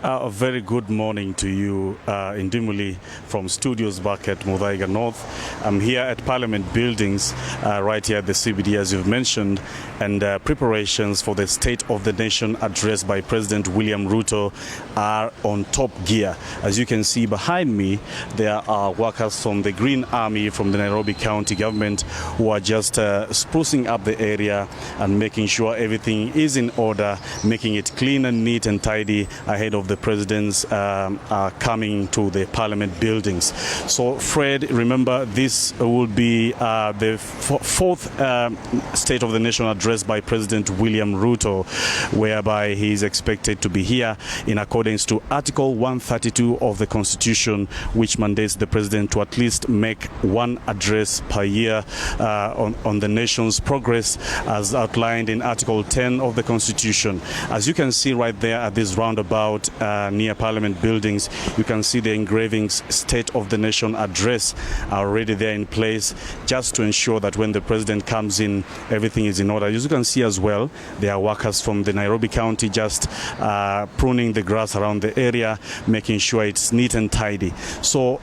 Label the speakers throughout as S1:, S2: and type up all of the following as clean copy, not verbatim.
S1: A very good morning to you in Dimuli from studios back at Muthaiga North. I'm here at Parliament Buildings right here at the CBD, as you've mentioned, and preparations for the State of the Nation address by President William Ruto are on top gear. As you can see behind me, there are workers from the Green Army from the Nairobi County government who are just sprucing up the area and making sure everything is in order, making it clean and neat and tidy ahead of the president's coming to the Parliament buildings. So, Fred, remember, this will be the fourth State of the Nation address by President William Ruto, whereby he is expected to be here in accordance to Article 132 of the Constitution, which mandates the president to at least make one address per year on the nation's progress, as outlined in Article 10 of the Constitution. As you can see right there at this roundabout near Parliament buildings, you can see the engravings State of the Nation address are already there in place, just to ensure that when the president comes in, everything is in order. As you can see as well, there are workers from the Nairobi County just pruning the grass around the area, making sure it's neat and tidy. So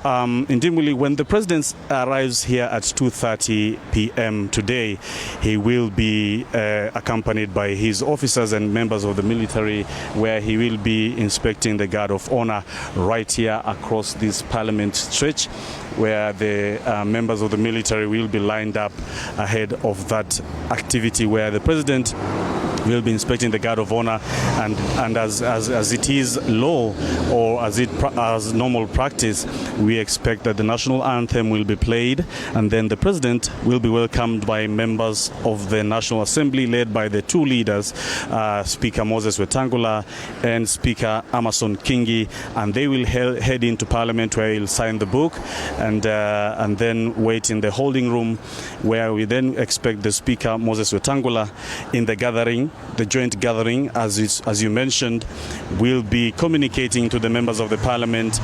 S1: in Dimuli, when the president arrives here at 2:30 p.m. today, he will be accompanied by his officers and members of the military, where he will be inspecting the guard of honor right here across this Parliament stretch, where the members of the military will be lined up ahead of that activity, where the president will be inspecting the guard of honor, and as it is law, or as normal practice, we expect that the national anthem will be played, and then the president will be welcomed by members of the National Assembly, led by the two leaders, Speaker Moses Wetangula and Speaker Amason Kingi, and they will head into Parliament, where he'll sign the book, and then wait in the holding room, where we then expect the Speaker Moses Wetangula in the gathering. The joint gathering, as you mentioned, will be communicating to the members of the Parliament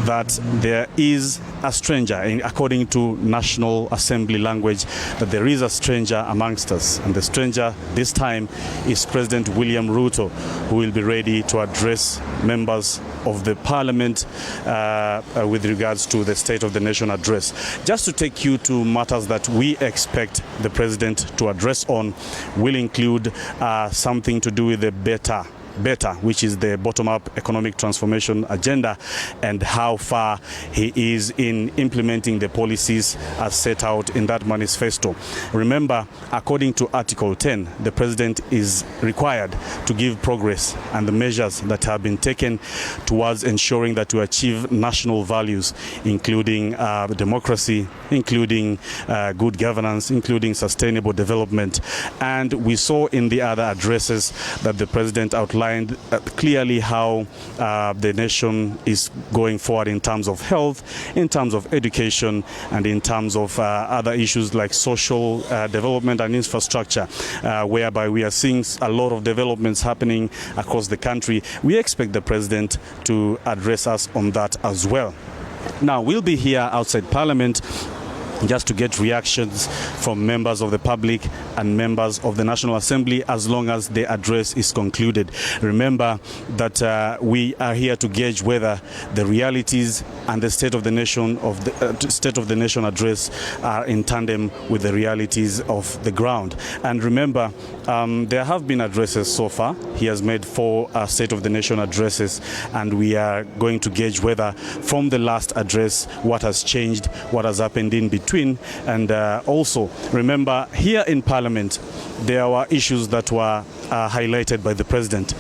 S1: that there is a stranger, according to National Assembly language, that there is a stranger amongst us. And the stranger this time is President William Ruto, who will be ready to address members of the Parliament with regards to the State of the Nation address. Just to take you to matters that we expect the president to address on, will include something to do with the better, which is the bottom-up economic transformation agenda, and how far he is in implementing the policies as set out in that manifesto. Remember, according to Article 10, the president is required to give progress and the measures that have been taken towards ensuring that we achieve national values, including democracy, including good governance, including sustainable development. And we saw in the other addresses that the president outlined clearly how the nation is going forward in terms of health, in terms of education, and in terms of other issues like social development and infrastructure, whereby we are seeing a lot of developments happening across the country. We expect the president to address us on that as well. Now, we'll be here outside Parliament just to get reactions from members of the public and members of the National Assembly, as long as the address is concluded. Remember that we are here to gauge whether the realities and the State of the Nation address are in tandem with the realities of the ground. And remember, there have been addresses so far. He has made 4 State of the Nation addresses, and we are going to gauge whether from the last address what has changed, what has happened in between. And also, remember, here in Parliament, there were issues that were highlighted by the president.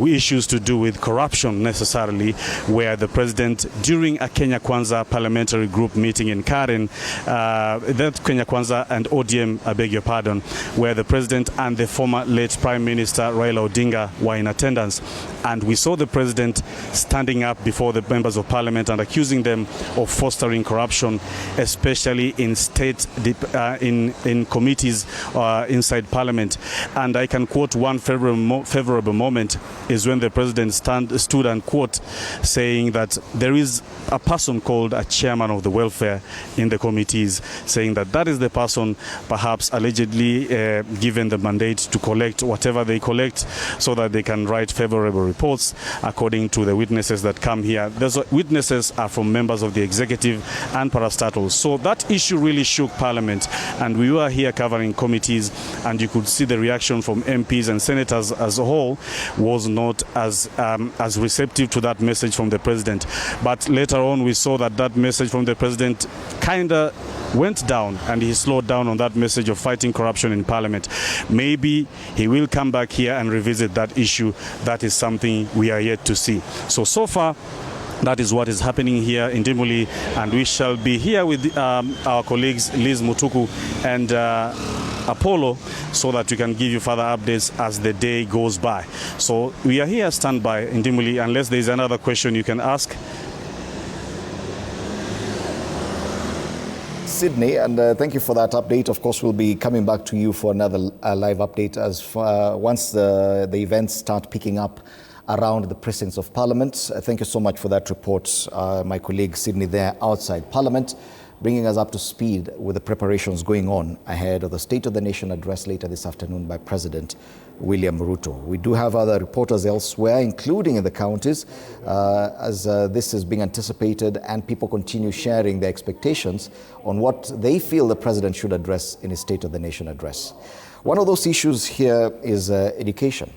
S1: Issues to do with corruption, necessarily, where the president, during a Kenya Kwanza parliamentary group meeting in Karen, that Kenya Kwanza and ODM, I beg your pardon, where the president and the former late Prime Minister Raila Odinga were in attendance. And we saw the president standing up before the members of Parliament and accusing them of fostering corruption, especially in in committees inside Parliament. And I can quote one favorable moment is when the president stood and quote, saying that there is a person called a chairman of the welfare in the committees, saying that that is the person perhaps allegedly given given the mandate to collect whatever they collect so that they can write favorable reports according to the witnesses that come here. Those witnesses are from members of the executive and parastatals. So that issue really shook Parliament, and we were here covering committees, and you could see the reaction from MPs and senators as a whole was not as receptive to that message from the president. But later on we saw that that message from the president kind of went down, and he slowed down on that message of fighting corruption in Parliament. Maybe he will come back here and revisit that issue. That is something we are yet to see. So far, that is what is happening here in Dimuli, and we shall be here with our colleagues Liz Mutuku and Apollo, so that we can give you further updates as the day goes by. So we are here standby in Dimuli, unless there is another question you can ask.
S2: Sydney, and thank you for that update. Of course, we'll be coming back to you for another live update once the events start picking up around the precincts of Parliament. Thank you so much for that report, my colleague Sydney there outside Parliament, bringing us up to speed with the preparations going on ahead of the State of the Nation address later this afternoon by President William Ruto. We do have other reporters elsewhere, including in the counties, as this is being anticipated, and people continue sharing their expectations on what they feel the president should address in his State of the Nation address. One of those issues here is education.